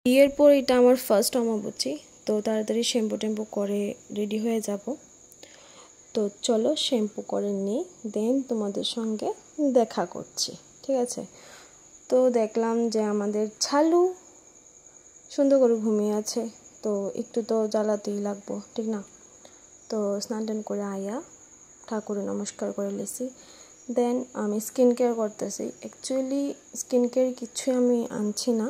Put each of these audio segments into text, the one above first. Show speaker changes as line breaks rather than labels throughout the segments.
বিয়ের পর এটা আমার ফার্স্ট অমাবস্যা, তো তাড়াতাড়ি শ্যাম্পু ট্যাম্পু করে রেডি হয়ে যাব। তো চলো শ্যাম্পু করে নিই, দেন তোমাদের সঙ্গে দেখা করছি, ঠিক আছে? তো দেখলাম যে আমাদের ছালু সুন্দর করে ঘুমিয়ে আছে, তো একটু তো জ্বালাতেই লাগবো, ঠিক না? তো স্নান টান করে আয়া ঠাকুরে নমস্কার করে লেছি, দেন আমি স্কিন কেয়ার করতেছি। অ্যাকচুয়ালি স্কিন কেয়ার কিছুই আমি আনছি না,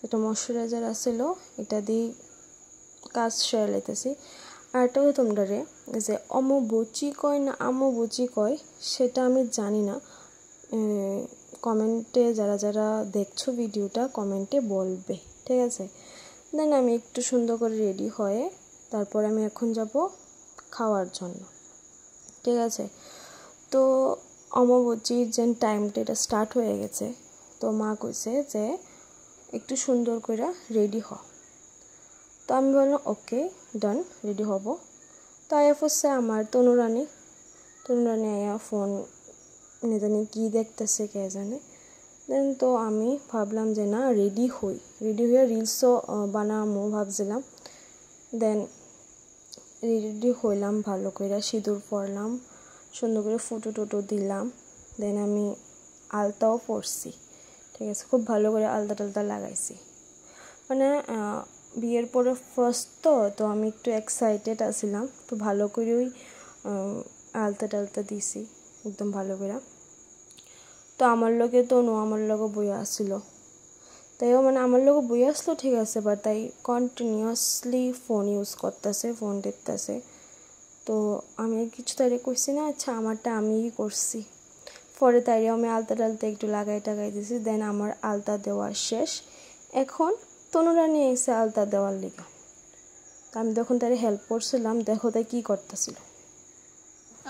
এটা ময়শ্চারাইজার আসছিল, এটা দিয়ে কাজ সেরে লেতেছি। আরটাও তোমরা যে অমবুচি কয় না আমবুচি কয় সেটা আমি জানি না, কমেন্টে যারা যারা দেখছো ভিডিওটা কমেন্টে বলবে, ঠিক আছে? দেন আমি একটু সুন্দর করে রেডি হয়ে তারপর আমি এখন যাব খাওয়ার জন্য, ঠিক আছে? তো অমাবস্যার যে টাইমটা এটা স্টার্ট হয়ে গেছে, তো মা কইছে যে একটু সুন্দর করে রেডি হ। তো আমি বললাম ওকে ডান, রেডি হব। তো আয়া ফুসছে আমার তনুরানী আয়া ফোন জানি কী দেখতেছে কে জানে। দেন তো আমি ভাবলাম যে না রেডি হয়ে রিলসও বানামো ভাবছিলাম। দেন রেডি হইলাম, ভালো করে সিঁদুর পরলাম, সুন্দর করে ফটো টোটো দিলাম। দেন আমি আলতাও পরছি, ঠিক আছে? খুব ভালো করে আলতা টালতা লাগাইছি, মানে বিয়ের পরে ফার্স্ট তো আমি একটু এক্সাইটেড আছিলাম, তো ভালো করেই আলতা টালতা দিছি একদম ভালো করে। তো আমার লগে আমার লগে বইয়া আসছিল, তাইও মানে আমার লগে বইয়া আসলো, ঠিক আছে, বাট তাই কন্টিনিউয়াসলি ফোন ইউজ করতেছে, ফোন দেখতেছে। তো আমি কিছু তাইরে কইছি না, আচ্ছা আমারটা আমিই করছি। পরে তাইরে আমি আলতা টালতা একটু লাগাই টাগাই দিছি। দেন আমার আলতা দেওয়া শেষ, এখন তনুরানী এসে আলতা দেওয়ার লিগা। আমি তখন তারে হেল্প করছিলাম, দেখো তাই কি করতেছিল।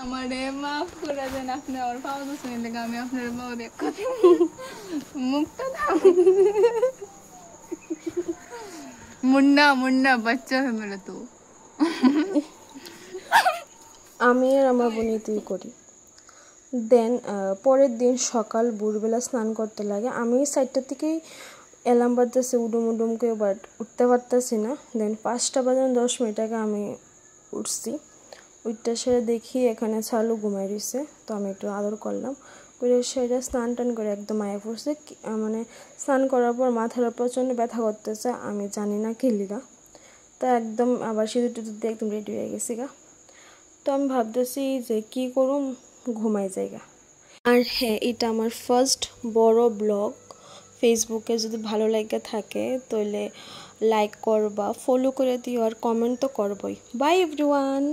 আমারে মাফ করে দেন, আপনি আমার পাওয়া যাচ্ছেন দেখে আমি আপনার পাওয়া দেখ মুখটা দাও। মুন্না বাচ্চা হয়ে মেরে তো
আমি আর আমার বোনই তুই করি। দেন পরের দিন সকাল ভোরবেলা স্নান করতে লাগে। আমি 4টার থেকেই অ্যালার্ম বাজতেছে উডুম করে, বাট উঠতে পারতেছি না। দেন 5টা বাজে 10 মিনিট আগে আমি উঠছি। উঠতে সেরে দেখি এখানে ছালু ঘুমাই রয়েছে, তো আমি একটু আদর করলাম, করে সেটা স্নান টান করে একদম আয়া পড়ছে। মানে স্নান করার পর মাথার প্রচণ্ড ব্যথা করতেছে, আমি জানি না কি লিগা। তো একদম আবার সিঁদুর টিঁদুর দিয়ে একদম রেডি হয়ে গেছি গা। তো আমি ভাবতেছি যে কি করুম, ঘুমাই জায়গা। আর হ্যাঁ, এটা আমার ফার্স্ট বড় ব্লগ। ফেসবুকে যদি ভালো লাগে থাকে তাহলে লাইক করবা, ফলো করে দিও, আর কমেন্ট তো করবই। By everyone.